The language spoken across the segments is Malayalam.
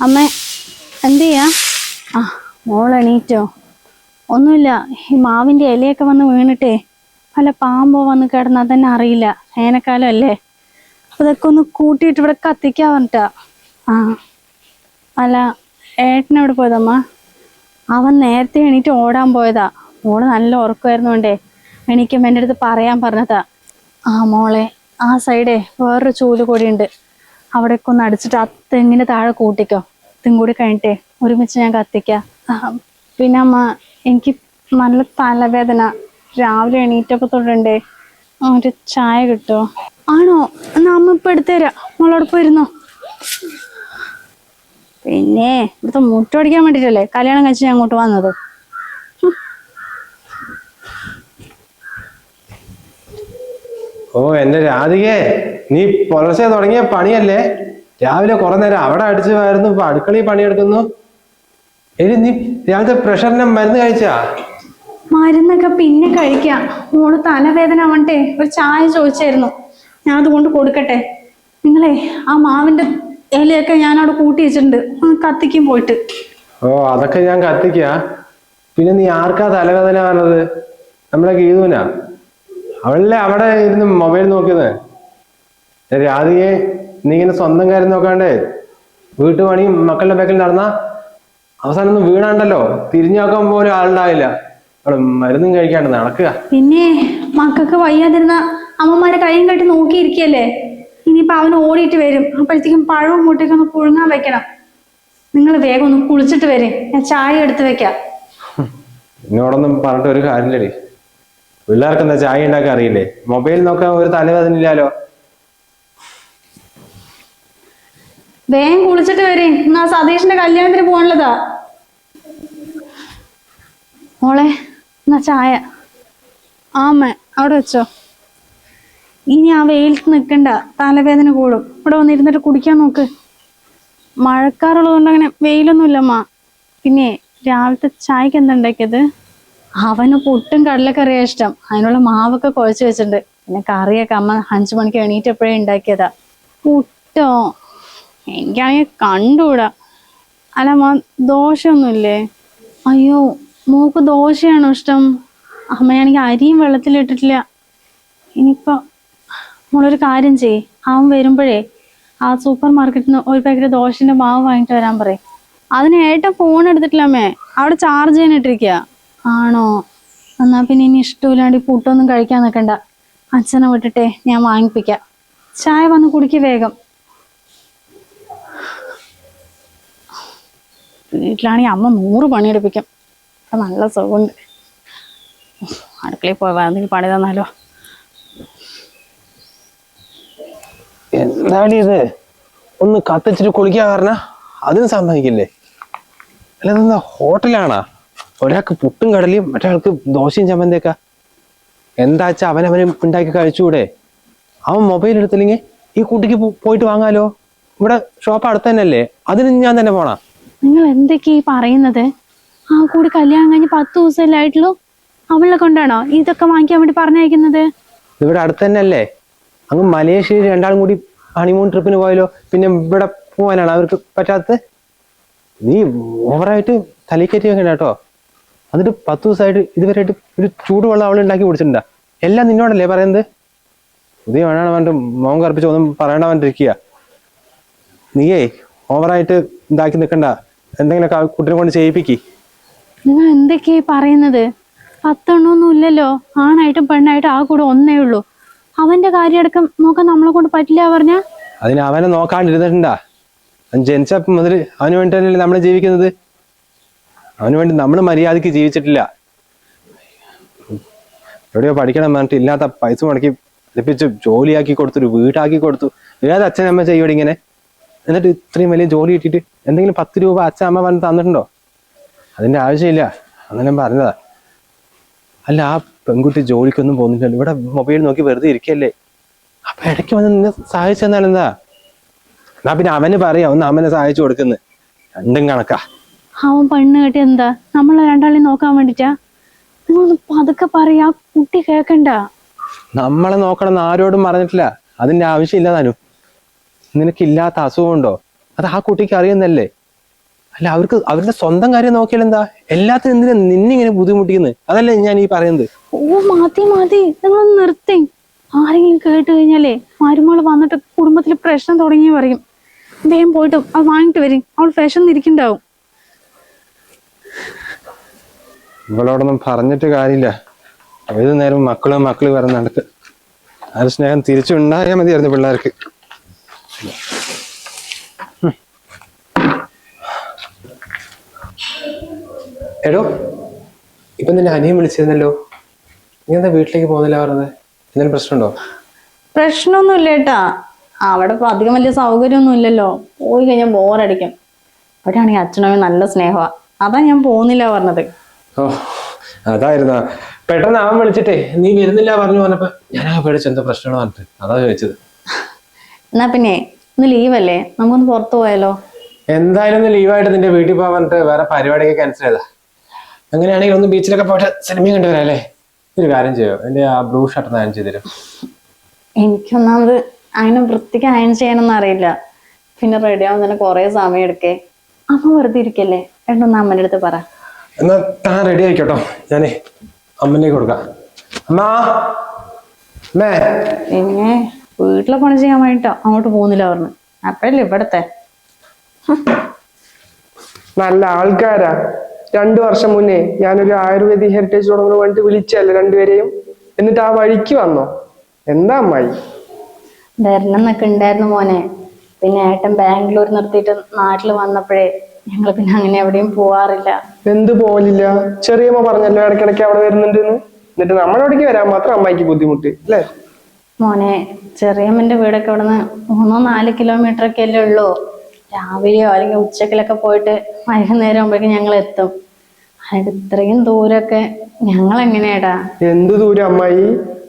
അമ്മ എന്ത് ചെയ്യാ? ആ മോൾ എണീറ്റോ? ഒന്നുമില്ല, ഈ മാവിന്റെ ഇലയൊക്കെ വന്ന് വീണിട്ടേ പല പാമ്പോ വന്ന് കിടന്നാ തന്നെ അറിയില്ല. വേനൽക്കാലം അല്ലേ, അതൊക്കെ ഒന്ന് കൂട്ടിയിട്ട് ഇവിടെ കത്തിക്കാൻ പറഞ്ഞിട്ടാ. ആ അല്ല, ഏട്ടനെവിടെ പോയതമ്മ? അവൻ നേരത്തെ എണീറ്റ് ഓടാൻ പോയതാ. മോള് നല്ല ഉറക്കമായിരുന്നോണ്ടേ എണീക്കുമ്പോ എൻ്റെ അടുത്ത് പറയാൻ പറഞ്ഞതാ. ആ മോളെ, ആ സൈഡേ വേറൊരു ചൂല് കൂടിയുണ്ട്, അവിടേക്ക് ഒന്ന് അടിച്ചിട്ട് ആ തെങ്ങിന് താഴെ കൂട്ടിക്കോ. ഇതും കൂടി കഴിഞ്ഞിട്ടേ ഒരുമിച്ച് ഞാൻ കത്തിക്കാം. പിന്നെ അമ്മ, എനിക്ക് നല്ല തലവേദന, രാവിലെ എണീറ്റപ്പോ തൊടണ്ടേ. ഒരു ചായ കിട്ടോ? ആണോ, എന്നാ അമ്മ ഇപ്പൊ എടുത്തുതരാം, മോളോടൊപ്പം ഇരുന്നോ. പിന്നെ ഇവിടുത്തെ മുറ്റോടിക്കാൻ വേണ്ടിട്ടല്ലേ കല്യാണം കഴിച്ച് ഞാൻ അങ്ങോട്ട് വന്നത്. ഓ എന്റെ രാധികേ, നീ പുലർച്ചെ തുടങ്ങിയ പണിയല്ലേ? രാവിലെ കുറെ നേരം അവിടെ അടിച്ചു വാരുന്നു, ഇപ്പൊ അടുക്കളയിൽ പണിയെടുക്കുന്നു. എടി നീ രാവിലത്തെ പ്രഷറിന്റെ മരുന്ന് കഴിച്ചാ? മരുന്നൊക്കെ പിന്നെ കഴിക്കാം. മോള് തലവേദന ആവണ്ടേ ഒരു ചായ ചോദിച്ചായിരുന്നു, ഞാൻ അതുകൊണ്ട് കൊടുക്കട്ടെ. നിങ്ങളെ ആ മാവിന്റെ ഇലയൊക്കെ ഞാൻ അവിടെ കൂട്ടി വെച്ചിട്ടുണ്ട്, കത്തിക്കും പോയിട്ട്. ഓ അതൊക്കെ ഞാൻ കത്തിക്കാ. പിന്നെ നീ ആർക്കാ തലവേദന പറഞ്ഞത്? നമ്മളെ ഗീതുവിനാ? അവളല്ലേ അവിടെ ഇരുന്ന് മൊബൈൽ നോക്കിയത്. രാധികയെ നീ ഇങ്ങനെ സ്വന്തം കാര്യം നോക്കാണ്ടേ വീട്ടുപണിയും മക്കളുടെ ബാക്കിൽ നടന്നാ അവസാനം ഒന്നും വീണാണ്ടല്ലോ തിരിഞ്ഞു നോക്കാൻ പോലും ആളുണ്ടാവില്ല. അവിടെ മരുന്നും കഴിക്കാണ്ട് നടക്കുക. പിന്നെ മക്കൾക്ക് വയ്യാതിരുന്ന അമ്മമാരെ കൈയും കെട്ടി നോക്കിയിരിക്കല്ലേ. ഇനിയിപ്പോ അവന് ഓടിയിട്ട് വരും, അപ്പോഴത്തേക്കും പഴവും മുട്ടയൊക്കെ ഒന്ന് പുഴുങ്ങാൻ വെക്കണം. നിങ്ങൾ വേഗം ഒന്ന് കുളിച്ചിട്ട് വരെ, ഞാൻ ചായ എടുത്ത് വെക്കാം. എന്നോടൊന്നും പറഞ്ഞിട്ട് ഒരു കാര്യമില്ലടി. പിള്ളേർക്ക് എന്താ ചായ ഉണ്ടാക്കാൻ അറിയില്ലേ? മൊബൈൽ നോക്കാൻ ഒരു തലവേദന ഇല്ലാലോ. വേഗം കുളിച്ചിട്ട് വരെ, എന്നാ സതീഷിന്റെ കല്യാണത്തിന് പോകാനുള്ളതാ. മോളെ എന്നാ ചായ. ആമ്മ അവിടെ വെച്ചോ. ഇനി ആ വെയിലത്ത് നിൽക്കണ്ട, തലവേദന കൂടും. ഇവിടെ വന്നിരുന്നിട്ട് കുടിക്കാൻ നോക്ക്. മഴക്കാറുള്ളത് കൊണ്ട് അങ്ങനെ വെയിലൊന്നും ഇല്ലമ്മ. പിന്നെ രാവിലത്തെ ചായക്ക് എന്താ ഉണ്ടാക്കിയത്? അവന് പുട്ടും കടലക്കറിയാ ഇഷ്ടം. അതിനുള്ള മാവൊക്കെ കുഴച്ച് വെച്ചിട്ടുണ്ട്. പിന്നെ കറിയൊക്കെ അമ്മ 5 മണിക്ക് എണീറ്റപ്പോഴേ ഉണ്ടാക്കിയതാ. പുട്ടോ? എനിക്കാണെങ്കിൽ കണ്ടുകൂടാ. അല്ല അമ്മ, ദോശയൊന്നുമില്ലേ? അയ്യോ, മോക്ക് ദോശയാണോ ഇഷ്ടം? അമ്മയാണെങ്കിൽ അരിയും വെള്ളത്തിലിട്ടിട്ടില്ല. ഇനിയിപ്പോ മോളൊരു കാര്യം ചെയ്യ്, അവൻ വരുമ്പോഴേ ആ സൂപ്പർ മാർക്കറ്റിൽ നിന്ന് ഒരു പാക്കറ്റ് ദോശന്റെ മാവ് വാങ്ങിട്ട് വരാൻ പറയും. അതിന് ഏട്ടൻ ഫോൺ എടുത്തിട്ടില്ല അമ്മേ, അവിടെ ചാർജ് ചെയ്യാനിട്ടിരിക്കുക. ആണോ, എന്നാ പിന്നെ ഇനി ഇഷ്ടമില്ലാണ്ട് പുട്ടൊന്നും കഴിക്കാൻ നിൽക്കണ്ട. അച്ഛനെ വിട്ടിട്ടേ ഞാൻ വാങ്ങിപ്പിക്കാം. ചായ വന്ന് കുടിക്ക് വേഗം. വീട്ടിലാണെങ്കിൽ അമ്മ 100 പണിയെടുപ്പിക്കും. അപ്പൊ നല്ല സുഖമുണ്ട്. അടുക്കളയിൽ പോയി എന്തെങ്കിലും പണി തന്നാലോ. എന്താണ് ഇത്? ഒന്ന് കത്തിച്ചിട്ട് കുളിക്കാൻ പറഞ്ഞ അതിന് സമ്മതിക്കില്ലേ? അല്ല ഹോട്ടലാണാ? ഒരാൾക്ക് പുട്ടും കടലയും മറ്റൊരാൾക്ക് ദോശയും ചമ്മന്തിയൊക്കെ. എന്താ വെച്ചാ അവനവനും ഉണ്ടാക്കി കഴിച്ചുകൂടെ? അവൻ മൊബൈൽ എടുത്തില്ലെങ്കിൽ ഈ കുട്ടിക്ക് പോയിട്ട് വാങ്ങാലോ. ഇവിടെ ഷോപ്പ് അടുത്ത് തന്നെയല്ലേ, അതിന് ഞാൻ തന്നെ പോണാ? നിങ്ങൾ എന്തൊക്കെയാ ഈ പറയുന്നത്? ആ കൂടി കല്യാണം കഴിഞ്ഞ് 10 ദിവസമല്ലേ ആയിട്ടുള്ളൂ. അവളെ കൊണ്ടാണോ ഇതൊക്കെ വാങ്ങിക്കാൻ വേണ്ടി പറഞ്ഞയക്കുന്നത്? ഇവിടെ അടുത്ത് തന്നെ അല്ലേ. അങ്ങ് മലേഷ്യയിൽ രണ്ടാളും കൂടി ഹണിമൂൺ ട്രിപ്പിന് പോയാലോ. പിന്നെ ഇവിടെ പോകാനാണ് അവർക്ക് പറ്റാത്തത്? നീ ഓവറായിട്ട് തലക്കയറ്റി വെക്കണ്ട കേട്ടോ. എന്നിട്ട് 10 ദിവസമായിട്ട് ഇതുവരെയായിട്ട് ഒരു ചൂടുവെള്ളം അവൾ ഉണ്ടാക്കി കുടിച്ചിട്ടുണ്ടാ? എല്ലാം നിന്നോടല്ലേ പറയുന്നത്? പുതിയ വേണമാണ് പറഞ്ഞിട്ട് മോൻ കറുപ്പിച്ച് ഒന്നും പറയണ്ട പറഞ്ഞിരിക്കുക. നീയേ ഓവറായിട്ട് ഇതാക്കി നിൽക്കണ്ട, എന്തെങ്കിലുമൊക്കെ കുട്ടിനെ കൊണ്ട് ചെയ്യിപ്പിക്കി. നിങ്ങൾ എന്തൊക്കെയാ പറയുന്നത്? 10 എണ്ണമൊന്നും ഇല്ലല്ലോ. ആണായിട്ടും പെണ്ണായിട്ടും ആ കൂടെ ഒന്നേ ഉള്ളൂ. അവന്റെ കാര്യമടക്കം നോക്കാൻ നമ്മളെ കൊണ്ട് പറ്റില്ല പറഞ്ഞ? അതിന് അവനെ നോക്കാണ്ടിരുന്നിട്ടുണ്ടാ? ജനിച്ചപ്പം മുതൽ അവന് വേണ്ടിയിട്ടല്ലേ നമ്മൾ ജീവിക്കുന്നത്. അവന് വേണ്ടി നമ്മൾ മര്യാദക്ക് ജീവിച്ചിട്ടില്ല. എവിടെയോ പഠിക്കണം പറഞ്ഞിട്ട് ഇല്ലാത്ത പൈസ മുടക്കി പഠിപ്പിച്ച് ജോലിയാക്കി കൊടുത്തു, വീടാക്കി കൊടുത്തു. ഏത് അച്ഛനമ്മ ചെയ്യോടെ ഇങ്ങനെ? എന്നിട്ട് ഇത്രയും വലിയ ജോലി കിട്ടിയിട്ട് എന്തെങ്കിലും 10 രൂപ അച്ഛൻ അമ്മ പറഞ്ഞ് തന്നിട്ടുണ്ടോ? അതിന്റെ ആവശ്യമില്ല, അങ്ങനെ പറഞ്ഞതാ. അല്ല, ആ പെൺകുട്ടി ജോലിക്കൊന്നും പോകുന്നില്ലല്ലോ, ഇവിടെ മൊബൈൽ നോക്കി വെറുതെ ഇരിക്കല്ലേ. അപ്പൊ ഇടയ്ക്ക് വന്ന് നിന്നെ സഹായിച്ചു തന്നാൽ എന്താ? എന്നാ പിന്നെ അവന് പറയാം ഒന്ന് അമ്മനെ സഹായിച്ചു കൊടുക്കുന്നു. രണ്ടും കണക്കാ. അവൻ പെണ്ണ് കെട്ടി എന്താ നമ്മളെ രണ്ടാളെയും നോക്കാൻ വേണ്ടിട്ടാ? നിങ്ങൾ പതുക്കെ പറയാ, കുട്ടി കേക്കണ്ട. നമ്മളെ നോക്കണം ആരോടും പറഞ്ഞിട്ടില്ല, അതിന്റെ ആവശ്യമില്ല താനും. നിനക്കില്ലാത്ത അസുഖമുണ്ടോ? അത് ആ കുട്ടിക്ക് അറിയുന്നല്ലേ. അല്ല അവർക്ക് അവരുടെ സ്വന്തം കാര്യം നോക്കിയാൽ എന്താ? എല്ലാത്തിനും എന്തിനാ നിന്നിങ്ങനെ ബുദ്ധിമുട്ടിക്കുന്നത്? അതല്ലേ ഞാൻ ഈ പറയുന്നത്. ഓ മതി മതി, നിങ്ങളൊന്ന് നിർത്തി. ആരെങ്കിലും കേട്ട് കഴിഞ്ഞാലേ മരുമോള് വന്നിട്ട് കുടുംബത്തിൽ പ്രശ്നം തുടങ്ങി പറയും. വേഗം പോയിട്ട് അത് വാങ്ങിട്ട് വരും, അവൾ വിശന്നിരിക്കുന്നുണ്ടാവും. ഇവളോടൊന്നും പറഞ്ഞിട്ട് കാര്യമില്ല. ഏത് നേരം മക്കള് പറഞ്ഞ് നടക്ക്. ആ സ്നേഹം തിരിച്ചുണ്ടായാൽ മതിയായിരുന്നു പിള്ളേർക്ക്. എടോ, ഇപ്പൊ നിന്നെ അനിയൻ വിളിച്ചിരുന്നല്ലോ, നീ എന്താ വീട്ടിലേക്ക് പോകുന്നില്ല പറഞ്ഞത്? എന്തെങ്കിലും പ്രശ്നമുണ്ടോ? പ്രശ്നമൊന്നുമില്ല ഏട്ടാ, അവിടെ ഇപ്പൊ അധികം വലിയ സൗകര്യമൊന്നും ഇല്ലല്ലോ. പോയി കഴിഞ്ഞാൽ ബോറടിക്കും. അവിടെയാണെങ്കിൽ അച്ഛനമ്മ നല്ല സ്നേഹമാ, അതാ ഞാൻ പോകുന്നില്ല പറഞ്ഞത്. ഓ അതായിരുന്നാ. പെട്ടെന്ന് അവൻ വിളിച്ചിട്ടേ നീ വരുന്നില്ല പറഞ്ഞു പറഞ്ഞപ്പോ ഞാൻ പേടിച്ച് എന്തോ പ്രശ്നമാണോ പറഞ്ഞിട്ട് അതാ ചോദിച്ചത്. എന്നാ പിന്നെ ഇന്ന് ലീവല്ലേ, നമുക്കൊന്ന് പുറത്തു പോയാലോ? എന്തായാലും ഒന്ന് ലീവായിട്ട് നിന്റെ വീട്ടിൽ പോകാൻ പറഞ്ഞിട്ട് വേറെ പരിപാടിയൊക്കെ ക്യാൻസൽ ചെയ്താ. അങ്ങനെയാണെങ്കിൽ ഒന്ന് ബീച്ചിലൊക്കെ പോയിട്ട് സിനിമയും കണ്ടുവരാം അല്ലേ? ഒരു കാര്യം ചെയ്യോ, എന്റെ ആ ബ്ലൂ ഷർട്ട് അയൺ ചെയ്തു തരും. എനിക്കൊന്നാമത് അങ്ങനെ വൃത്തിക്ക് അയൺ ചെയ്യാനൊന്നും അറിയില്ല. പിന്നെ റെഡി ആവാൻ തന്നെ കുറെ സമയം എടുക്കേ. അമ്മ വെറുതെ ഇരിക്കല്ലേ, ഏട്ടൊന്ന് അമ്മൻ്റെ അടുത്ത് പറ. എന്നാ താൻ റെഡി ആയിക്കോട്ടോ, ഞാനേ അമ്മനേക്ക് കൊടുക്കാം. അമ്മാ അമ്മേ. പിന്നെ വീട്ടിലെ പണി ചെയ്യാൻ വേണ്ടിട്ടോ അങ്ങോട്ട് പോകുന്നില്ല പറഞ്ഞു. അപ്പഴല്ലേ ഇവിടത്തെ നല്ല ആൾക്കാരാ. 2 വർഷം മുന്നേ ഞാനൊരു ആയുർവേദിക് ഹെറിറ്റേജ് തുടങ്ങുന്ന വേണ്ടി വിളിച്ചല്ലേ രണ്ടുപേരെയും. എന്നിട്ട് ആ വഴിക്ക് വന്നോ? എന്താ അമ്മായി? വരണം എന്നൊക്കെ ഉണ്ടായിരുന്നു മോനെ. പിന്നെ ഏട്ടൻ ബാംഗ്ലൂർ നിർത്തിയിട്ട് നാട്ടിൽ വന്നപ്പോഴേ ഞങ്ങൾ പിന്നെ അങ്ങനെ എവിടെയും പോവാറില്ല. എന്ത് പോലില്ല? ചെറിയമ്മ പറഞ്ഞല്ലോ ഇടയ്ക്കിടയ്ക്ക് അവിടെ വരുന്നുണ്ടെന്ന്. എന്നിട്ട് നമ്മളവിടേക്ക് വരാൻ മാത്രം അമ്മായിക്ക് ബുദ്ധിമുട്ട് അല്ലേ? മോനെ, ചെറിയമ്മന്റെ വീടൊക്കെ ഇവിടുന്ന് 3-4 കിലോമീറ്റർ ഒക്കെ അല്ലേ ഉള്ളൂ. രാവിലെയോ അല്ലെങ്കിൽ ഉച്ചക്കിലൊക്കെ പോയിട്ട് വൈകുന്നേരം ആകുമ്പോഴേക്കും ഞങ്ങൾ എത്തും. അതിന് ഇത്രയും ദൂരമൊക്കെ ഞങ്ങൾ എങ്ങനെയാടാ? എന്ത് ദൂരം അമ്മായി?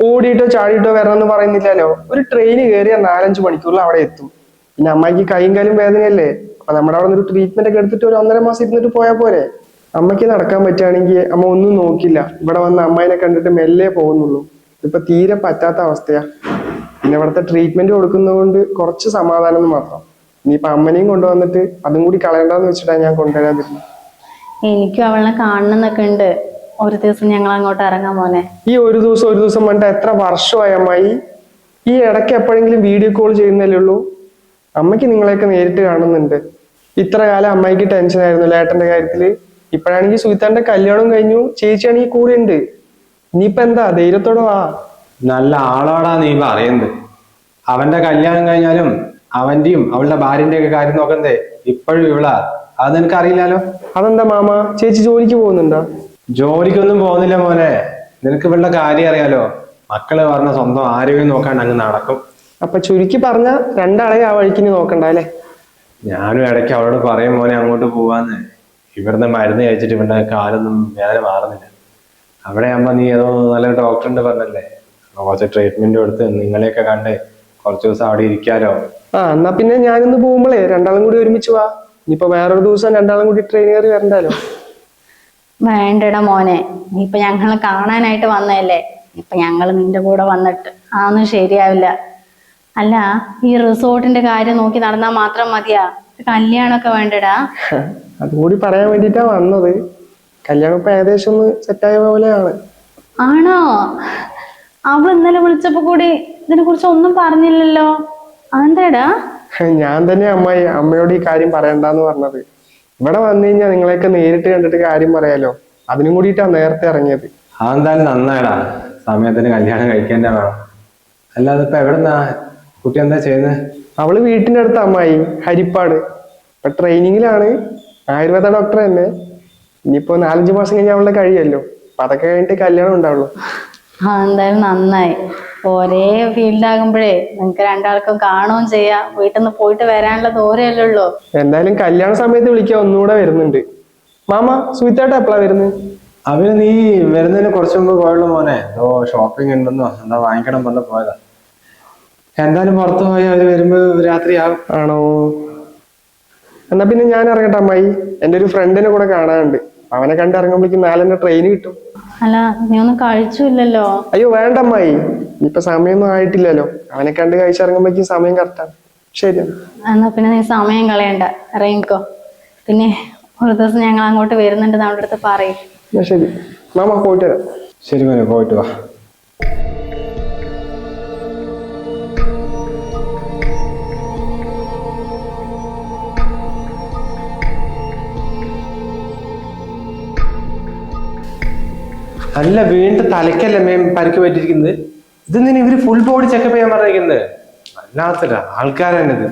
ഓടിയിട്ടോ ചാടിയിട്ടോ വരണമെന്ന് പറയുന്നില്ലല്ലോ. ഒരു ട്രെയിന് കയറിയാൽ 4-5 മണിക്കൂറിൽ അവിടെ എത്തും. പിന്നെ അമ്മായിക്ക് കൈയും കാലും വേദനയല്ലേ? അപ്പൊ നമ്മുടെ അവിടെ ഒരു ട്രീറ്റ്മെന്റ് ഒക്കെ എടുത്തിട്ട് ഒരു 1.5 മാസം ഇരുന്നിട്ട് പോയാൽ പോരെ? അമ്മയ്ക്ക് നടക്കാൻ പറ്റുകയാണെങ്കിൽ അമ്മ ഒന്നും നോക്കില്ല, ഇവിടെ വന്ന് അമ്മായിനെ കണ്ടിട്ട് മെല്ലെ പോകുന്നുള്ളൂ. ഇപ്പൊ തീരെ പറ്റാത്ത അവസ്ഥയാ. പിന്നെ ഇവിടുത്തെ ട്രീറ്റ്മെന്റ് കൊടുക്കുന്നതുകൊണ്ട് കുറച്ച് സമാധാനം എന്ന് മാത്രം. ഇനിയിപ്പൊ അമ്മനെയും കൊണ്ടുവന്നിട്ട് അതും കൂടി കളയണ്ടെന്ന് വെച്ചിട്ടാണ് ഞാൻ കൊണ്ടുവരാതിരുന്നത്. എനിക്കും അവളെ കാണണമെന്നൊക്കെ ഉണ്ട്. ഒരു ദിവസം ഞങ്ങൾ അങ്ങോട്ട് ഇറങ്ങാൻ മോനെ. ഈ ഒരു ദിവസം വേണ്ട എത്ര വർഷമായി അമ്മായി? ഈ ഇടയ്ക്ക് എപ്പോഴെങ്കിലും വീഡിയോ കോൾ ചെയ്യുന്നല്ലേ ഉള്ളൂ. അമ്മയ്ക്ക് നിങ്ങളെയൊക്കെ നേരിട്ട് കാണുന്നുണ്ട്. ഇത്ര കാലം അമ്മായിക്ക് ടെൻഷൻ ആയിരുന്നു ഏട്ടന്റെ കാര്യത്തില്. ഇപ്പോഴാണെങ്കിൽ സുഹിത്താന്റെ കല്യാണം കഴിഞ്ഞു, ചേച്ചിയാണെങ്കിൽ കൂടെ ഉണ്ട്. ഇനിയിപ്പൊ എന്താ, ധൈര്യത്തോടെ വാ. നല്ല ആളോടാ നീ പറയുന്നത്. അവന്റെ കല്യാണം കഴിഞ്ഞാലും അവന്റെയും അവളുടെ ഭാര്യന്റെ ഒക്കെ കാര്യം നോക്കണ്ടേ ഇപ്പോഴും ഇവളാ. അത് നിനക്ക് അറിയില്ലാലോ. അതെന്താ മാമ, ചേച്ചി ജോലിക്ക് പോകുന്നുണ്ടോ? ജോലിക്കൊന്നും പോകുന്നില്ല മോനെ, നിനക്ക് ഇവളുടെ കാര്യം അറിയാലോ. മക്കള് പറഞ്ഞ സ്വന്തം ആരോഗ്യം നോക്കാണ്ട് അങ്ങ് നടക്കും. അപ്പൊ ചുരുക്കി പറഞ്ഞ രണ്ടാളെ ആ വഴിക്കിന് നോക്കണ്ട അല്ലേ? ഞാനും ഇടയ്ക്ക് അവളോട് പറയും മോനെ അങ്ങോട്ട് പോവാന്ന്. ഇവിടുന്ന് മരുന്ന് കഴിച്ചിട്ട് ഇവന്റെ കാലൊന്നും വേദന മാറുന്നില്ല. അവിടെ ആകുമ്പോ നീ ഏതോ നല്ല ഡോക്ടറിന്റെ പറഞ്ഞല്ലേ, കുറച്ച് ട്രീറ്റ്മെന്റ് കൊടുത്ത് നിങ്ങളെയൊക്കെ കണ്ട് കുറച്ച് ദിവസം അവിടെ ഇരിക്കാലോ. എന്നാ പിന്നെ ഞാനിന്ന് പോകുമ്പോഴേ രണ്ടാളും കൂടി ഒരുമിച്ച് വാ. ഇനിയിപ്പോ വേറൊരു ദിവസം രണ്ടാളും കൂടി ട്രെയിൻ കയറി വരണ്ടല്ലോ. വേണ്ടടാ മോനെ, നീ ഇപ്പൊ ഞങ്ങളെ കാണാനായിട്ട് വന്നതല്ലേ. ഇപ്പൊ ഞങ്ങൾ നിന്റെ കൂടെ വന്നിട്ട് അതൊന്നും ശരിയാവില്ല. അല്ല, ഈ റിസോർട്ടിന്റെ കാര്യം നോക്കി നടന്നാൽ മാത്രം മതിയാ? കല്യാണമൊക്കെ വേണ്ടടാ. അതും കൂടി പറയാൻ വേണ്ടിട്ടാ വന്നത്. കല്യാണം ഇപ്പൊ ഏകദേശം ഒന്ന് സെറ്റായ പോലെയാണ്. ആണോ? അവൾ ഇന്നലെ വിളിച്ചപ്പോ കൂടി ഇതിനെ കുറിച്ച് ഒന്നും പറഞ്ഞില്ലല്ലോ. അതെന്താടാ? ഞാൻ തന്നെ അമ്മയോട് ഈ കാര്യം പറയണ്ടെന്ന് പറഞ്ഞത്. ഇവിടെ വന്നു കഴിഞ്ഞാൽ നിങ്ങളെയൊക്കെ നേരിട്ട് കണ്ടിട്ട് കാര്യം പറയാലോ. അതിനും കൂടിയിട്ടാ നേരത്തെ ഇറങ്ങിയത്. അതെന്തായാലും നന്നായടാ, സമയത്തിന് കല്യാണം കഴിക്കാൻ വേണം. അല്ലാതെ ഇപ്പൊ എവിടെന്നാ കുട്ടി എന്താ ചെയ്യുന്നത്? അവള് വീട്ടിന്റെ അടുത്ത് അമ്മായി, ഹരിപ്പാട്. ഇപ്പൊ ട്രെയിനിങ്ങിലാണ്, ആയുർവേദ ഡോക്ടർ തന്നെ. ഇനിയിപ്പോ 4-5 മാസം കഴിഞ്ഞാൽ അവളുടെ കഴിയല്ലോ. അപ്പൊ അതൊക്കെ കഴിഞ്ഞിട്ട് കല്യാണം ഉണ്ടാവുള്ളൂ. എന്തായാലും നന്നായി. ഒരേ ഫീൽഡാകുമ്പോഴേ നിങ്ങക്ക് രണ്ടാൾക്കും കാണുകയും ചെയ്യാം, വീട്ടിൽ നിന്ന് പോയിട്ട് വരാനുള്ള ദൂരമല്ലേ ഉള്ളൂ. എന്തായാലും കല്യാണ സമയത്ത് വിളിക്കാൻ ഒന്നുകൂടെ വരുന്നുണ്ട്. മാമ, സുഹിത്തായിട്ട് എപ്പോഴാ വരുന്നത്? അവന് നീ വരുന്നതിന് കുറച്ചു മുമ്പ് പോയുള്ളൂ മോനെ. എന്തോ ഷോപ്പിംഗ് ഉണ്ടെന്നോ എന്താ വാങ്ങിക്കണം പറഞ്ഞ് പോയതാ. എന്തായാലും പുറത്തു പോയി അവര് വരുമ്പോ രാത്രിയാകും. ആണോ? എന്നാ പിന്നെ ഞാൻ ഇറങ്ങട്ടെ അമ്മായി. എന്റെ ഒരു ഫ്രണ്ടിനെ കൂടെ കാണാനുണ്ട്. അവനെ കണ്ട് ഇറങ്ങുമ്പോഴേക്കും 4 ട്രെയിന് കിട്ടും. അല്ല, നീ ഒന്നും കഴിച്ചില്ലല്ലോ. അയ്യോ വേണ്ട അമ്മായി, ഇനിയിപ്പൊ സമയമൊന്നും ആയിട്ടില്ലല്ലോ. അവനെ കണ്ട് കഴിച്ചിറങ്ങുമ്പോഴേക്കും സമയം കറക്റ്റാണ്. ശരി, എന്നാ പിന്നെ നീ സമയം കളയണ്ട, ഇറങ്ങിക്കോ. പിന്നെ ഒരു ദിവസം ഞങ്ങൾ അങ്ങോട്ട് വരുന്നുണ്ടെന്ന് അവളുടെ അടുത്ത് പറയും. എന്നാ ശരി മാമ, പോയിട്ട് വരാം. ശരി മോനെ, പോയിട്ട് വാ. അല്ല, വീണ്ടും തലയ്ക്കല്ലേ മേം പരിക്ക് പറ്റിയിരിക്കുന്നത്? ഇതെന്തിനാ ഇവര് ഫുൾ ബോഡി ചെക്കപ്പ് ചെയ്യാൻ പറഞ്ഞിരിക്കുന്നത്? അല്ലാത്ത ആൾക്കാരാണിത്.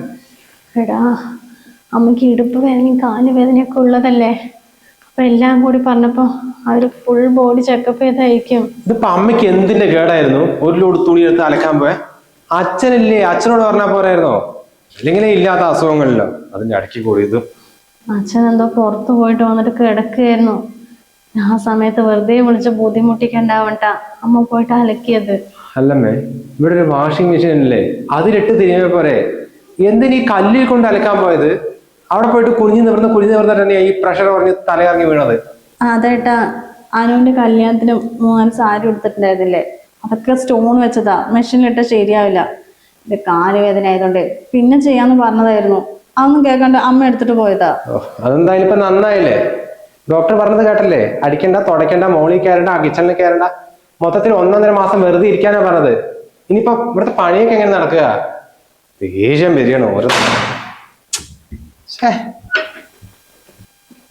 എടാ, അമ്മയ്ക്ക് ഇടുപ്പ് വേദനയും കാല് വേദനയൊക്കെ ഉള്ളതല്ലേ. അപ്പൊ എല്ലാം കൂടി പറഞ്ഞപ്പോ അവര് ഫുൾ ബോഡി ചെക്കപ്പ് ചെയ്തായിരിക്കും. ഇതിപ്പോ അമ്മയ്ക്ക് എന്തിന്റെ കേടായിരുന്നു ഒരു ലോഡ് തുണി എടുത്ത് അലക്കാൻ പോയെ? അച്ഛനല്ലേ, അച്ഛനോട് പറഞ്ഞാൽ പോരായിരുന്നോ? അല്ലെങ്കിലേ ഇല്ലാത്ത അസുഖങ്ങളിലോ അതിന്റെ അടക്കി കൂടി ഇത്. അച്ഛൻ എന്തോ പുറത്തു പോയിട്ട് വന്നിട്ട് കിടക്കുകയായിരുന്നു. ആ സമയത്ത് വെറുതെ വിളിച്ച് ബുദ്ധിമുട്ടിക്കണ്ടാവണ്ട അമ്മ പോയിട്ട് അലക്കിയത്. അല്ലമ്മേ, ഇവിടെ ഒരു വാഷിംഗ് മെഷീൻ അല്ലേ, അതിലിട്ട് തിരിഞ്ഞ പോരെ. എന്തിനീ കല്ലിൽ കൊണ്ട് അലക്കാൻ പോയത്? അവിടെ പോയിട്ട് കുനിഞ്ഞു നിവർന്നിട്ട് തന്നെയാ ഈ പ്രഷർ പറഞ്ഞ് തലയിറങ്ങി വീണത്. അതേട്ടാ, അനുവിന്റെ കല്യാണത്തിന് 3 സാരി എടുത്തിട്ടുണ്ടായിരുന്നില്ലേ, അതൊക്കെ സ്റ്റോൺ വെച്ചതാ. മെഷീനിലിട്ട് ശരിയാവില്ല. ഇത് കാല് വേദന ആയതുകൊണ്ട് പിന്നെ ചെയ്യാന്ന് പറഞ്ഞതായിരുന്നു. അതൊന്നും കേൾക്കാണ്ട് അമ്മ എടുത്തിട്ട് പോയതാ. അതെന്തായാലും ഇപ്പൊ നന്നായില്ലേ? ഡോക്ടർ പറഞ്ഞത് കേട്ടല്ലേ? അടിക്കണ്ട, തുടയ്ക്കണ്ട, മോളിൽ കയറണ്ട, കിച്ചണിൽ കയറണ്ട, മൊത്തത്തിൽ 1.5 മാസം വെറുതെ ഇരിക്കാനാ പറഞ്ഞത്. ഇനിയിപ്പോ ഇവിടുത്തെ പണിയൊക്കെ എങ്ങനെ നടക്കുക? ദേഷ്യം വരികയാണ് ഓരോ.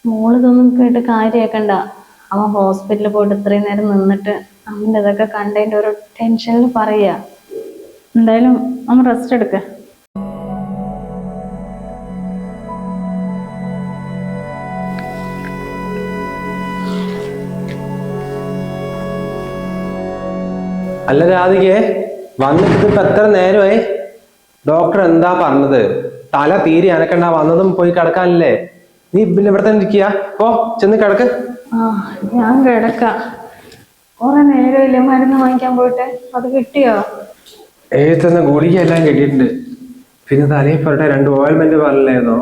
മോളിതൊന്നും കേട്ട് കാര്യാക്കണ്ട. അവൻ ഹോസ്പിറ്റലിൽ പോയിട്ട് ഇത്രയും നേരം നിന്നിട്ട് അവൻ്റെ ഇതൊക്കെ കണ്ടതിന്റെ ഒരു ടെൻഷനിൽ പറയാ. എന്തായാലും നമ്മൾ റെസ്റ്റ് എടുക്ക. അല്ല രാധികേ, വന്നിട്ട് ഇപ്പൊ എത്ര നേരമായി? ഡോക്ടർ എന്താ പറഞ്ഞത്? തല തീരെ അനക്കണ്ട, വന്നതും പോയി കിടക്കാനല്ലേ? നീ പിന്നെ ഇവിടെ തന്നെ ഇരിക്കുക. പോ, ചെന്ന് കിടക്ക്. ഞാൻ കിടക്ക. കുറെ നേരമില്ലേ മരുന്ന് വാങ്ങിക്കാൻ പോയിട്ട്? അത് കിട്ടിയോ? എഴുതുന്ന ഗുളിക എല്ലാം കിട്ടിയിട്ടുണ്ട്. പിന്നെ തലയിൽ പുരട്ടെ 2 ഓയിൽമെന്റ് പറഞ്ഞില്ലായിരുന്നോ?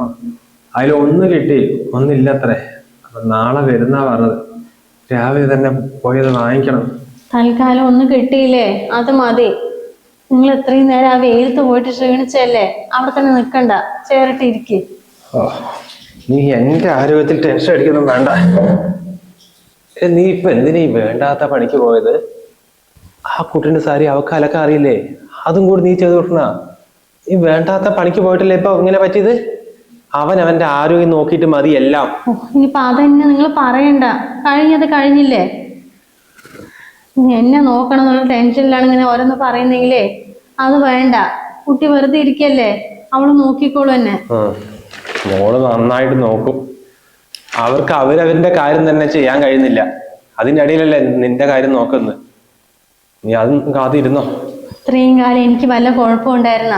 അതിൽ 1 കിട്ടി, 1 ഇല്ലത്രേ. അപ്പൊ നാളെ വരുന്നാ പറഞ്ഞത്. രാവിലെ തന്നെ പോയത് വാങ്ങിക്കണം. തൽക്കാലം 1 കിട്ടിയില്ലേ, അത് മതി. നിങ്ങൾ എത്രയും നേരം ആ വെയിലത്ത് പോയിട്ട് ക്ഷീണിച്ചല്ലേ, അവിടെ തന്നെ നിൽക്കണ്ട, ചേറിട്ട് ഇരിക്കേ. നീ എന്റെ ആരോഗ്യത്തിൽ ടെൻഷൻ അടിക്കൊന്നും വേണ്ട. നീ ഇപ്പൊ എന്തിനാ വേണ്ടാത്ത പണിക്ക് പോയത്? ആ കുട്ടിന്റെ സാരി അവക്ക് അലക്കാൻ അറിയില്ലേ? അതും കൂടി നീ ചെയ്തു കൊടുക്കണ. നീ വേണ്ടാത്ത പണിക്ക് പോയിട്ടല്ലേ ഇപ്പൊ ഇങ്ങനെ പറ്റിയത്? അവന്റെ ആരോഗ്യം നോക്കിയിട്ട് മതി എല്ലാം. ഇനിയിപ്പൊ അതന്നെ നിങ്ങൾ പറയണ്ട. കഴിഞ്ഞത് കഴിഞ്ഞില്ലേ. എന്നെ നോക്കണം എന്നുള്ള ടെൻഷനിലാണ് ഇങ്ങനെ ഓരോന്ന് പറയുന്നെങ്കിലേ അത് വേണ്ട. കുട്ടി വെറുതെ ഇരിക്കല്ലേ, അവള് നോക്കിക്കോളൂ എന്നെ. മോള് നന്നായിട്ട് നോക്കും. അവർക്ക് അവരവരുടെ കാര്യം തന്നെ ചെയ്യാൻ കഴിയുന്നില്ല. അതിന്റെ അടിയിലല്ലേ നിന്റെ കാര്യം നോക്കുന്നത്. നീ അതും കാത്തിരുന്നോ? ഇത്രയും കാലം എനിക്ക് വല്ല കുഴപ്പമുണ്ടായിരുന്ന?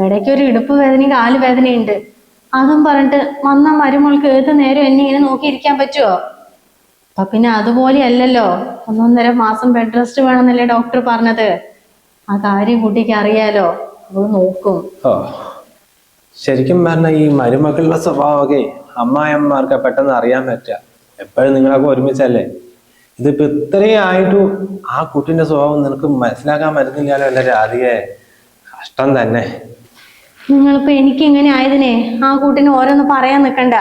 ഇടയ്ക്ക് ഒരു ഇടുപ്പ് വേദനയും കാല് വേദനയുണ്ട്. അതും പറഞ്ഞിട്ട് വന്ന മരുമോൾക്ക് ഏത് നേരം എന്നെ ഇങ്ങനെ നോക്കിയിരിക്കാൻ പറ്റുമോ? അപ്പൊ പിന്നെ അതുപോലെ അല്ലല്ലോ. 1.5 മാസം ബെഡ് റെസ്റ്റ് വേണമെന്നല്ലേ ഡോക്ടർ പറഞ്ഞത്. ആ കാര്യം കുട്ടിക്ക് അറിയാലോ, അവള് നോക്കും. ശരിക്കും പറഞ്ഞ ഈ മരുമക്കളുടെ സ്വഭാവമൊക്കെ അമ്മായിയമ്മമാർക്ക് പെട്ടെന്ന് അറിയാൻ പറ്റുക. എപ്പോഴും നിങ്ങളൊക്കെ ഒരുമിച്ചല്ലേ. ഇതിപ്പോ ഇത്രയും ആയിട്ടും ആ കുട്ടിന്റെ സ്വഭാവം നിനക്ക് മനസ്സിലാക്കാൻ പറ്റുന്നില്ലല്ലോ. എന്റെ രാധികയെ, കഷ്ടം തന്നെ. നിങ്ങളിപ്പോ എനിക്ക് ഇങ്ങനെ ആയതിനെ ആ കുട്ടിനെ ഓരോന്ന് പറയാൻ നിൽക്കണ്ട.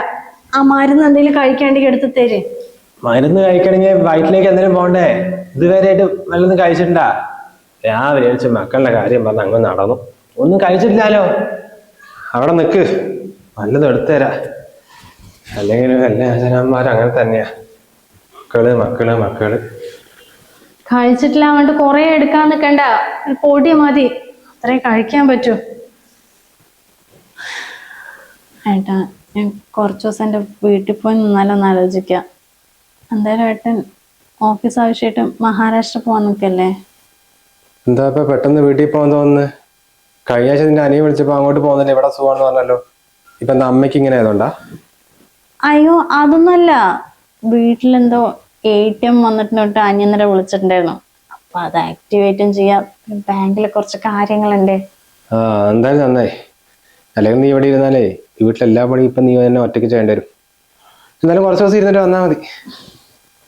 ആ മരുന്ന് എന്തെങ്കിലും കഴിക്കാണ്ടി എടുത്ത് തരും. മരുന്ന് കഴിക്കണമെങ്കിൽ വയറ്റിലേക്ക് എന്തെങ്കിലും പോണ്ടേ? ഇതുവരെയായിട്ട് വല്ലതും കഴിച്ചിട്ടുണ്ടാ? രാവിലെ കഴിച്ച് മക്കളുടെ കാര്യം പറഞ്ഞ് അങ്ങ് നടന്നു. ഒന്നും കഴിച്ചിട്ടില്ലല്ലോ. അവിടെ നിക്ക്, വല്ലതും എടുത്തുതരാ. അല്ലെങ്കിൽ എല്ലാ അച്ഛനമ്മമാരും അങ്ങനെ തന്നെയാ. മക്കള് കഴിച്ചിട്ടില്ല അങ്ങോട്ട് കൊറേ എടുക്കാൻ നിൽക്കണ്ട. പൊടി മതി, അത്രേ കഴിക്കാൻ പറ്റൂ. ഏട്ടാ, ഞാൻ കുറച്ച് ദിവസം എൻ്റെ വീട്ടിൽ പോയി നിന്നാലോന്ന് ആലോചിക്കാം. എന്തായാലും ഏട്ടൻ ഓഫീസ് ആവശ്യമായിട്ട് മഹാരാഷ്ട്ര പോവാൻ നിൽക്കല്ലേ? എന്താ ഇപ്പൊ പെട്ടെന്ന് വീട്ടിൽ പോകാൻ തോന്നുന്നു? കഴിഞ്ഞ ആഴ്ച നിന്റെ അനിയെ വിളിച്ചപ്പോ അങ്ങോട്ട് പോകുന്നില്ല, ഇവിടെ സുഖമാണെന്ന് പറഞ്ഞല്ലോ. ഇപ്പൊ എന്താ അമ്മയ്ക്ക് ഇങ്ങനെ ആയതുകൊണ്ടാ? അയ്യോ, അതൊന്നുമല്ല. വീട്ടിലെന്തോ ATM വന്നിട്ട് അനിയന്നര വിളിച്ചിട്ടുണ്ടായിരുന്നു. അപ്പൊ അത് ആക്ടിവേറ്റും ചെയ്യാം. ബാങ്കിൽ കുറച്ച് കാര്യങ്ങളുണ്ട്. എന്തായാലും നന്നായി. അല്ലെങ്കിൽ നീ ഇവിടെ ഇരുന്നാലേ ഈ വീട്ടിലെല്ലാ പണി ഇപ്പൊ നീ തന്നെ ഒറ്റയ്ക്ക് ചെയ്യേണ്ടി വരും. എന്നാലും കുറച്ച് ദിവസം ഇരുന്നിട്ട് വന്നാൽ മതി.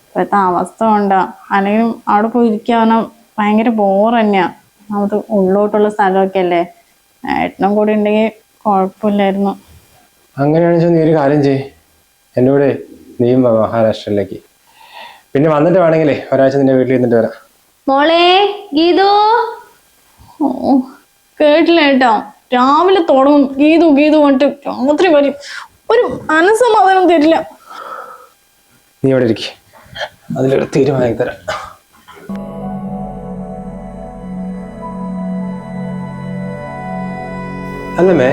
ഇപ്പോഴത്തെ അവസ്ഥ കൊണ്ടാ. അല്ലെങ്കിൽ അവിടെ പോയി ഇരിക്കാനോ ഭയങ്കര ബോർ തന്നെയാ. അത് ഉള്ളോട്ടുള്ള സ്ഥലമൊക്കെ അല്ലേ. ഏട്ടനും കൂടി ഉണ്ടെങ്കിൽ കുഴപ്പമില്ലായിരുന്നു. അങ്ങനെയാണെന്ന് വെച്ചാൽ നീ ഒരു കാര്യം ചെയ്യ്. എൻ്റെ കൂടെ നീയും വാ മഹാരാഷ്ട്രയിലേക്ക്. പിന്നെ വന്നിട്ട് വേണമെങ്കിലേ ഒരാഴ്ച നിന്റെ വീട്ടിൽ ഇരുന്നിട്ട് വരാം. മോളെ ഗീതു. ഓ കേട്ടില്ല കേട്ടോ, രാവിലെ തുടങ്ങും ഗീതു ഗീതു പറഞ്ഞിട്ട് രാത്രി വരും, ഒരു മനസ്സമാധാനം തരില്ല. നീ ഇവിടെ ഇരിക്കും, അതിലൊരു തീരുമാനം തരാം. അല്ലമ്മേ,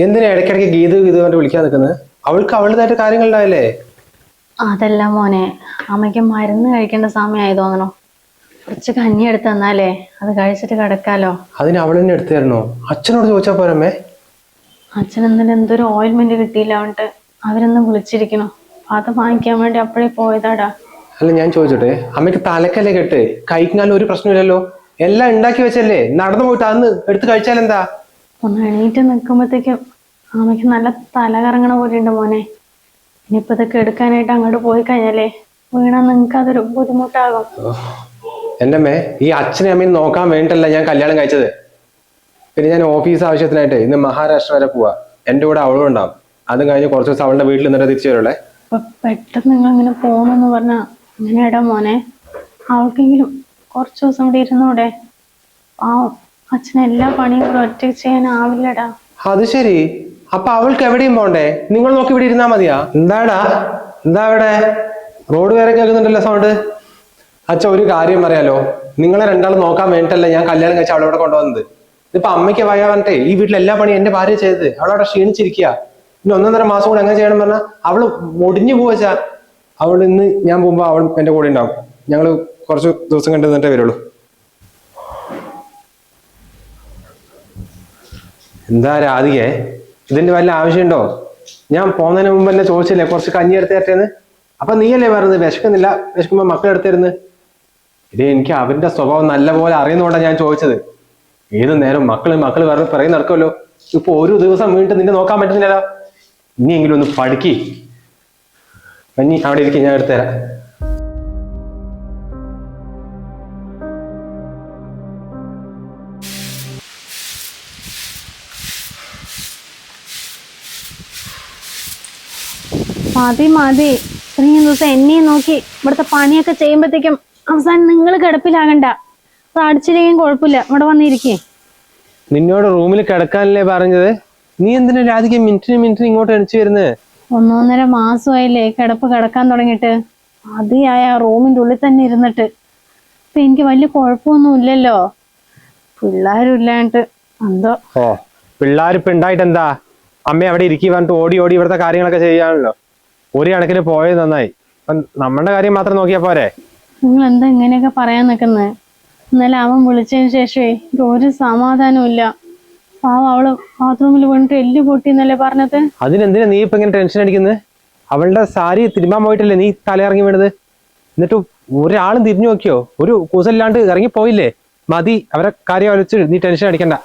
എന്തിനാ ഇടയ്ക്കിടയ്ക്ക് ഗീതു ഗീതു പറഞ്ഞിട്ട് വിളിക്കാൻ നിൽക്കുന്നത്? അവൾക്ക് അവളുടേതായിട്ട് കാര്യങ്ങളുണ്ടാവില്ലേ? അതല്ല മോനെ, അമ്മയ്ക്ക് മരുന്ന് കഴിക്കേണ്ട സമയമായി തോന്നണോ. കുറച്ച് കഞ്ഞി എടുത്ത് തന്നാലേ അത് കഴിച്ചിട്ട് കിടക്കാലോ. അതിന് അവൾ തന്നെ എടുത്തു തരണോ? അച്ഛനോട് ചോദിച്ചാ പോരമ്മേ? അച്ഛൻ ഇന്നലെ എന്തൊരു ഓയിൽമെന്റ് കിട്ടിയില്ല അവன்ட்டு അവരൊന്ന് വിളിച്ചിരിക്കണോ, അത് വാങ്ങിക്കാൻ വേണ്ടി അപ്പോഴേ പോയതാടാ. അല്ല ഞാൻ ചോദിച്ചോട്ടെ, അമ്മയ്ക്ക് തലക്കല്ലേ കെട്ട്, കഴിക്കാനും ഒരു പ്രശ്നമില്ലല്ലോ, എല്ലാം ഉണ്ടാക്കി വെച്ചല്ലേ, നടന്നു പോയിട്ട് അന്ന് എടുത്ത് കഴിച്ചാലെന്താ? ഒന്ന് എണീറ്റ് നിൽക്കുമ്പോഴത്തേക്കും അമ്മയ്ക്ക് നല്ല തല കറങ്ങണ പോലെ ഉണ്ട് മോനെ. ഇനിയിപ്പോ ഇതൊക്കെ എടുക്കാനായിട്ട് അങ്ങോട്ട് പോയി കഴിഞ്ഞാലേ വീണാ നിങ്ങൾക്ക് അതൊരു ബുദ്ധിമുട്ടാകും. എൻ്റെ അമ്മേ, ഈ അച്ഛനെ അമ്മയും നോക്കാൻ വേണ്ടിട്ടല്ല ഞാൻ കല്യാണം കഴിച്ചത്. പിന്നെ ഞാൻ ഓഫീസ് ആവശ്യത്തിനായിട്ട് ഇന്ന് മഹാരാഷ്ട്ര വരെ പോവാ. എൻ്റെ കൂടെ അവളും ഉണ്ടാവും. അതും കഴിഞ്ഞ് കുറച്ച് ദിവസം അവളുടെ വീട്ടിൽ നിന്നിട്ട് തിരിച്ചു വരുള്ളേ. അപ്പൊ പെട്ടെന്ന് നിങ്ങൾ ഇങ്ങനെ പോകണമെന്ന് പറഞ്ഞാ അങ്ങനെയാടാ മോനെ. അവൾക്കെങ്കിലും കുറച്ചു ദിവസം ഇവിടെ ഇരുന്നൂടെ? ആ അച്ഛന് എല്ലാ പണിയും കൂടെ ഒറ്റയ്ക്ക് ചെയ്യാനാവില്ലടാ. അത് ശരി, അപ്പൊ അവൾക്ക് എവിടെയും പോണ്ടേ? നിങ്ങൾ നോക്കി ഇവിടെ ഇരുന്നാ മതിയാ? എന്താടാ, എന്താ ഇവിടെ റോഡ് വരെ കേൾക്കുന്നുണ്ടല്ലോ സൗണ്ട്? അച്ഛ ഒരു കാര്യം പറയാലോ, നിങ്ങളെ രണ്ടാളും നോക്കാൻ വേണ്ടിട്ടല്ല ഞാൻ കല്യാണം കഴിച്ച അവളവിടെ കൊണ്ടുവന്നത്. ഇതിപ്പോ അമ്മയ്ക്ക് വയ്യ പറഞ്ഞിട്ടേ ഈ വീട്ടിൽ എല്ലാ പണിയും എന്റെ ഭാര്യ ചെയ്തത്. അവളവിടെ ക്ഷീണിച്ചിരിക്കുക. ഇനി 1.5 മാസം കൂടെ എങ്ങനെ ചെയ്യണം പറഞ്ഞാൽ അവള് ഒടിഞ്ഞു പോവച്ചാ. അവൾ ഇന്ന് ഞാൻ പോകുമ്പോ അവൾ എന്റെ കൂടെ ഉണ്ടാവും. ഞങ്ങള് കുറച്ച് ദിവസം കണ്ടു നിന്നിട്ടേ വരുള്ളൂ. എന്താ രാധികേ, ഇതിന്റെ വല്ല ആവശ്യമുണ്ടോ? ഞാൻ പോകുന്നതിന് മുമ്പ് എന്നെ ചോദിച്ചില്ലേ കുറച്ച് കഞ്ഞി എടുത്ത് തരട്ടേന്ന്? അപ്പൊ നീയല്ലേ പറഞ്ഞത് വിശക്കുന്നില്ല, വിശക്കുമ്പോ മക്കളെടുത്തിരുന്ന്. ഇത് എനിക്ക് അവന്റെ സ്വഭാവം നല്ലപോലെ അറിയുന്നതുകൊണ്ടാണ് ഞാൻ ചോദിച്ചത്. ഏത് നേരം മക്കള് പറഞ്ഞ് പറയും നടക്കുമല്ലോ. ഇപ്പൊ ഒരു ദിവസം വീണ്ടും നിന്നെ നോക്കാൻ പറ്റുന്നില്ലല്ലോ. ഇനിയെങ്കിലും ഒന്ന് പഠിക്ക്. കഞ്ഞി അവിടെ ഇരിക്കും, ഞാൻ എടുത്തു തരാം. മതി മതി, ഇത്രയും ദിവസം എന്നെയും നോക്കി ഇവിടുത്തെ പണിയൊക്കെ ചെയ്യുമ്പോഴത്തേക്കും അവസാനം നിങ്ങൾ കിടപ്പിലാകണ്ട. അത് അടിച്ചില്ലെങ്കിൽ കുഴപ്പമില്ല, ഇവിടെ വന്നിരിക്കേ. നിന്നോട് റൂമിൽ കിടക്കാനല്ലേ പറഞ്ഞത്? നീ എന്തിനാ രാധിക മിനിറ്റിന് ഇങ്ങോട്ട് എണിച്ചു വരുന്നത്? 1.5 മാസമായില്ലേ കിടപ്പ് കിടക്കാൻ തുടങ്ങിയിട്ട്. അതിയായ റൂമിന്റെ ഉള്ളിൽ തന്നെ ഇരുന്നിട്ട് ഇപ്പൊ എനിക്ക് വലിയ കുഴപ്പമൊന്നും ഇല്ലല്ലോ. പിള്ളേരും ഇല്ലാണ്ട് എന്തോ. ഓ, പിള്ളേരിപ്പോ ഉണ്ടായിട്ട് എന്താ? അമ്മ അവിടെ ഇരിക്കി പറഞ്ഞിട്ട് ഓടി ഓടി ഇവിടുത്തെ കാര്യങ്ങളൊക്കെ ചെയ്യാണല്ലോ. ഒരു കണക്കിന് പോയത് നന്നായി. നമ്മുടെ കാര്യം മാത്രം നോക്കിയാ പോരെ? നിങ്ങൾ എന്താ ഇങ്ങനെയൊക്കെ പറയാൻ നിൽക്കുന്നത്? ഇന്നലെ അവൻ വിളിച്ചതിന് ശേഷമേ ഒരു സമാധാനവും ഇല്ല. പാവം അവള് ബാത്റൂമിൽ വീണിട്ട് എല്ല് പൊട്ടി എന്നല്ലേ പറഞ്ഞത്. അതിനെന്തിനാ നീ ഇപ്പൊ ഇങ്ങനെ ടെൻഷൻ അടിക്കുന്നത്? അവളുടെ സാരി തിരുമ്പാൻ പോയിട്ടല്ലേ നീ തലയിറങ്ങി വീണത്? എന്നിട്ട് ഒരാളും തിരിഞ്ഞു നോക്കിയോ? ഒരു കൂസല്ലാണ്ട് ഇറങ്ങി പോയില്ലേ? മതി, അവരെ കാര്യം ആലോചിച്ച് നീ ടെൻഷൻ അടിക്കണ്ട.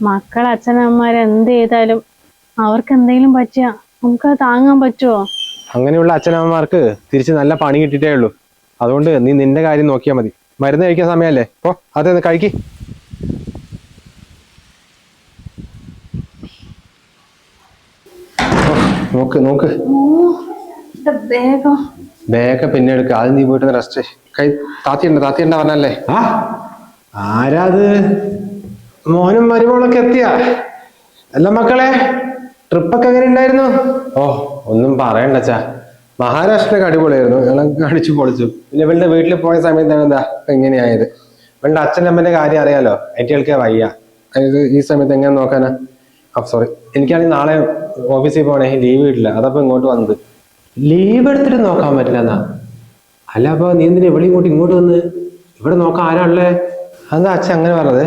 മക്കൾ അച്ഛനമ്മമാരെ എന്ത് ചെയ്താലും അവർക്ക് എന്തെങ്കിലും പറ്റിയാ നമുക്കത് താങ്ങാൻ പറ്റുമോ? അങ്ങനെയുള്ള അച്ഛനമ്മമാർക്ക് തിരിച്ച് നല്ല പണി കിട്ടിയിട്ടേ ഉള്ളൂ. അതുകൊണ്ട് നീ നിന്റെ കാര്യം നോക്കിയാൽ മതി. മരുന്ന് കഴിക്കാൻ സമയമല്ലേ, ഓ അതെ കഴിക്ക്. നോക്ക് നോക്ക്, ബാഗ് പിന്നെ എടുക്ക. ആദ്യം നീ പോയിട്ട് റെസ്റ്റ്. കൈ താത്തിയുണ്ട പറഞ്ഞല്ലേ? ആരാത്? മോനും മരുമോളൊക്കെ എത്തിയാ? അല്ല മക്കളെ, ട്രിപ്പൊക്കെ എങ്ങനെ ഉണ്ടായിരുന്നു? ഓ ഒന്നും പറയണ്ടച്ചാ, മഹാരാഷ്ട്രയൊക്കെ അടിപൊളിയായിരുന്നു. ഞങ്ങൾ അടിച്ചു പൊളിച്ചു. പിന്നെ ഇവളുടെ വീട്ടിൽ പോയ സമയത്താണ് എന്താ എങ്ങനെയായത്. ഇവളുടെ അച്ഛനമ്മന്റെ കാര്യം അറിയാലോ, ഏറ്റൾക്ക് വയ്യ. അതായത് ഈ സമയത്ത് എങ്ങനെ നോക്കാനാ? സോറി, എനിക്കാണെങ്കിൽ നാളെ ഓഫീസിൽ പോകണേ, ലീവ് കിട്ടില്ല. അതപ്പോ ഇങ്ങോട്ട് വന്നത്. ലീവ് എടുത്തിട്ട് നോക്കാൻ പറ്റില്ല എന്നാ? അല്ല അപ്പൊ നീ എന്തിനാ ഇവിടെ ഇങ്ങോട്ട് വന്ന്? ഇവിടെ നോക്കാൻ ആരാണല്ലേ? അതെന്താ അച്ഛൻ അങ്ങനെ പറഞ്ഞത്?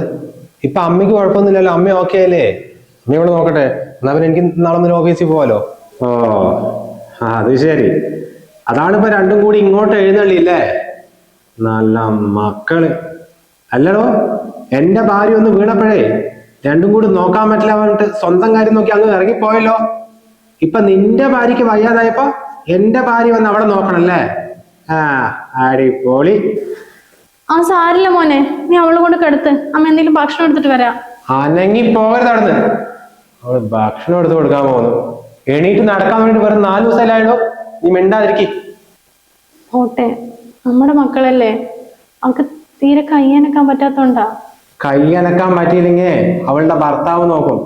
ഇപ്പൊ അമ്മയ്ക്ക് കുഴപ്പമൊന്നുമില്ലല്ലോ, അമ്മ ഓക്കെ അല്ലേ? അമ്മ ഇവിടെ നോക്കട്ടെ, എന്നാ പിന്നെ എനിക്ക് നാളെ മുതൽ ഓഫീസിൽ പോവാലോ. ഓ അത് ശരി, അതാണിപ്പോ രണ്ടും കൂടി ഇങ്ങോട്ട് എഴുന്നള്ളിയില്ലേ? നല്ല മക്കള്. അല്ലടോ, എന്റെ ഭാര്യ ഒന്ന് വീണപ്പോഴേ രണ്ടും കൂടി നോക്കാൻ പറ്റില്ല പറഞ്ഞിട്ട് സ്വന്തം കാര്യം നോക്കി അങ്ങ് ഇറങ്ങിപ്പോയല്ലോ. ഇപ്പൊ നിന്റെ ഭാര്യക്ക് വയ്യാതായപ്പോ എന്റെ ഭാര്യ വന്ന് അവിടെ നോക്കണല്ലേ? ആ അടിപൊളി. ആ സാരില്ല മോനെ, നീ അവളെ കൊണ്ട് കിടത്ത്. അമ്മ എന്തെങ്കിലും ഭക്ഷണം എടുത്തിട്ട് വരാം. അനങ്ങി പോകരുത് നടന്ന്. അവള് ഭക്ഷണം എടുത്ത് കൊടുക്കാൻ പോകുന്നു. എണീറ്റ് നടക്കാൻ വേണ്ടി വെറും 4 ദിവസമല്ലായോ? നീ മിണ്ടാതിരിക്കി. പോട്ടെ, നമ്മുടെ മക്കളല്ലേ, അവൾക്ക് തീരെ കയ്യനക്കാൻ പറ്റാത്തോണ്ടാ. കൈയനക്കാൻ പറ്റിയില്ലെങ്കിൽ അവളുടെ ഭർത്താവ് നോക്കും.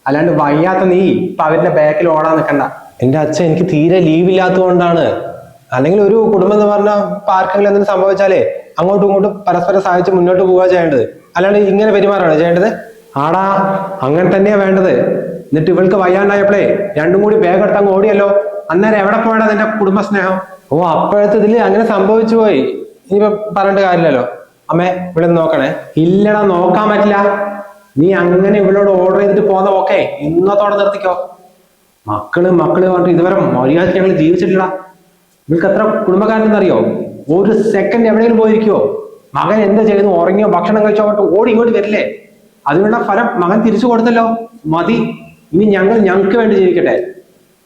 അല്ലാണ്ട് വയ്യാത്ത നീ ഇപ്പൊ അവരുടെ ബാക്കിൽ ഓടാൻ നിൽക്കണ്ട. എന്റെ അച്ഛൻ എനിക്ക് തീരെ ലീവ് ഇല്ലാത്തതുകൊണ്ടാണ്. അല്ലെങ്കിൽ ഒരു കുടുംബം എന്ന് പറഞ്ഞാൽ ആർക്കെങ്കിലും എന്തെങ്കിലും സംഭവിച്ചാലേ അങ്ങോട്ടും ഇങ്ങോട്ടും പരസ്പരം സഹായിച്ച് മുന്നോട്ട് പോവുക ചെയ്യേണ്ടത്. അല്ലാണ്ട് ഇങ്ങനെ പെരുമാറാണ് ചെയ്യേണ്ടത്. ആടാ, അങ്ങനെ തന്നെയാ വേണ്ടത്. എന്നിട്ട് ഇവൾക്ക് വയ്യാണ്ടായപ്പോഴേ രണ്ടും കൂടി ബാഗ് എടുത്ത് അങ്ങ് ഓടിയല്ലോ. അന്നേരം എവിടെ പോയടാ നിന്റെ കുടുംബസ്നേഹം? ഓ, അപ്പോഴത്തെ ഇതില് അങ്ങനെ സംഭവിച്ചു പോയി. ഇനിയിപ്പോ പറഞ്ഞിട്ട് കാര്യമില്ലല്ലോ. അമ്മേ, ഇവിടെ നോക്കണേ. ഇല്ലടാ, നോക്കാൻ പറ്റില്ല. നീ അങ്ങനെ ഇവളോട് ഓർഡർ ചെയ്തിട്ട് പോന്ന ഓക്കെ ഇന്നത്തോടെ നിർത്തിക്കോ. മക്കള് പറഞ്ഞിട്ട് ഇതുവരെ മര്യാദ ഞങ്ങൾ ജീവിച്ചിട്ടില്ല. നിങ്ങൾക്ക് എത്ര കുടുംബക്കാരനെന്നറിയോ? ഒരു സെക്കൻഡ് എവിടെയെങ്കിലും പോയിരിക്കുവോ? മകൻ എന്ത് ചെയ്യുന്നു? ഉറങ്ങിയോ, ഭക്ഷണം കഴിച്ചോ, ഓടി ഇങ്ങോട്ട് വരില്ലേ? അതിനുള്ള ഫലം മകൻ തിരിച്ചു കൊടുത്തല്ലോ. മതി, ഇനി ഞങ്ങൾക്ക് വേണ്ടി ജീവിക്കട്ടെ.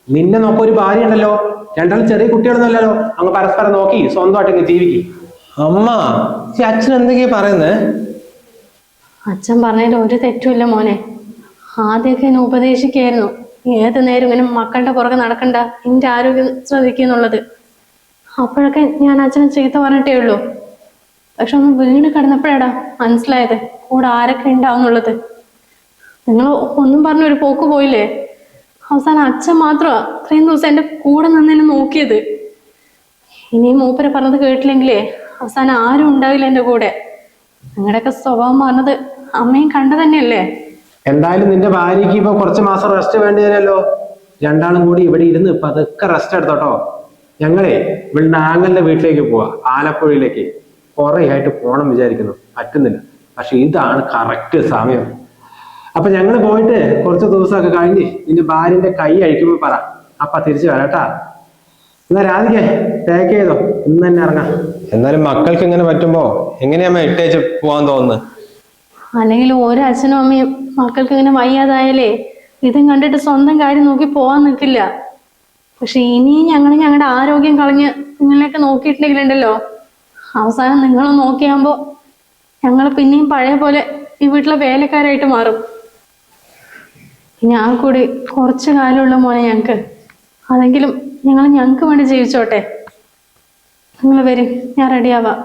നിന്നെ നോക്ക ഒരു ഭാര്യ ഉണ്ടല്ലോ, രണ്ടാളും ചെറിയ കുട്ടികളൊന്നും അല്ലല്ലോ. അങ്ങ് പരസ്പരം നോക്കി സ്വന്തമായിട്ട് ഇങ്ങ് ജീവിക്കും. അമ്മ, അച്ഛൻ എന്തൊക്കെയാ പറയുന്നേ? അച്ഛൻ പറഞ്ഞതിൽ ഒരു തെറ്റുമില്ല മോനെ. ആദ്യമൊക്കെ എന്നെ ഉപദേശിക്കായിരുന്നു, ഏത് നേരം ഇങ്ങനെ മക്കളുടെ പുറകെ നടക്കണ്ട, എന്റെ ആരോഗ്യം ശ്രദ്ധിക്കുന്നുള്ളത്. അപ്പോഴൊക്കെ ഞാൻ അച്ഛനെ ചീത്ത പറഞ്ഞിട്ടേ ഉള്ളൂ. പക്ഷെ ഒന്ന് വീണ് കിടന്നപ്പോഴാടാ മനസ്സിലായത് കൂടെ ആരൊക്കെ ഉണ്ടാവുന്നുള്ളത്. നിങ്ങൾ ഒന്നും പറഞ്ഞ ഒരു പോക്ക് പോയില്ലേ. അവസാനം അച്ഛൻ മാത്രമാ ഇത്രയും ദിവസം എന്റെ കൂടെ നിന്നെന്നെ നോക്കിയത്. ഇനിയും മൂപ്പരെ പറഞ്ഞത് കേട്ടില്ലെങ്കിലേ അവസാനം ആരും ഉണ്ടാവില്ല എന്റെ കൂടെ. നിങ്ങളുടെയൊക്കെ സ്വഭാവം പറഞ്ഞത് അമ്മയും കണ്ടു തന്നെയല്ലേ. എന്തായാലും നിന്റെ ഭാര്യയ്ക്ക് ഇപ്പൊ കുറച്ച് മാസം റെസ്റ്റ് വേണ്ടി വരുമല്ലോ. രണ്ടാളും കൂടി ഇവിടെ ഇരുന്ന് ഇപ്പൊ അതൊക്കെ റെസ്റ്റ് എടുത്തോട്ടോ. ഞങ്ങളെ ഇവളുടെ ആങ്ങളുടെ വീട്ടിലേക്ക് പോവാ, ആലപ്പുഴയിലേക്ക്. കുറെ ആയിട്ട് പോണം വിചാരിക്കുന്നു, പറ്റുന്നില്ല. പക്ഷെ ഇതാണ് കറക്റ്റ് സമയം. അപ്പൊ ഞങ്ങൾ പോയിട്ട് കുറച്ച് ദിവസമൊക്കെ കഴിഞ്ഞ് നിന്റെ ഭാര്യന്റെ കൈ അഴിക്കുമ്പോ പറ, അപ്പ തിരിച്ചു വരാട്ടാ. എന്നാ രാധികെ പാക്ക് ചെയ്തോ, ഇന്ന് തന്നെ ഇറങ്ങാം. എന്നാലും മക്കൾക്ക് ഇങ്ങനെ പറ്റുമ്പോ എങ്ങനെയാ ഇട്ടേച്ച് പോവാൻ തോന്നുന്നത്? അല്ലെങ്കിൽ ഓരോ അച്ഛനും അമ്മയും മക്കൾക്ക് ഇങ്ങനെ വയ്യാതായാലേ ഇതും കണ്ടിട്ട് സ്വന്തം കാര്യം നോക്കി പോവാൻ നിൽക്കില്ല. പക്ഷെ ഇനിയും ഞങ്ങളുടെ ആരോഗ്യം കളഞ്ഞ് നിങ്ങളെയൊക്കെ നോക്കിയിട്ടുണ്ടെങ്കിലുണ്ടല്ലോ, അവസാനം നിങ്ങൾ നോക്കിയാകുമ്പോ ഞങ്ങൾ പിന്നെയും പഴയ പോലെ ഈ വീട്ടിലെ വേലക്കാരായിട്ട് മാറും. ഞാൻ കൂടി കുറച്ചു കാലമുള്ള മോനെ ഞങ്ങൾക്ക്. അതെങ്കിലും ഞങ്ങൾക്ക് വേണ്ടി ജീവിച്ചോട്ടെ. നിങ്ങൾ വരും, ഞാൻ റെഡിയാവാം.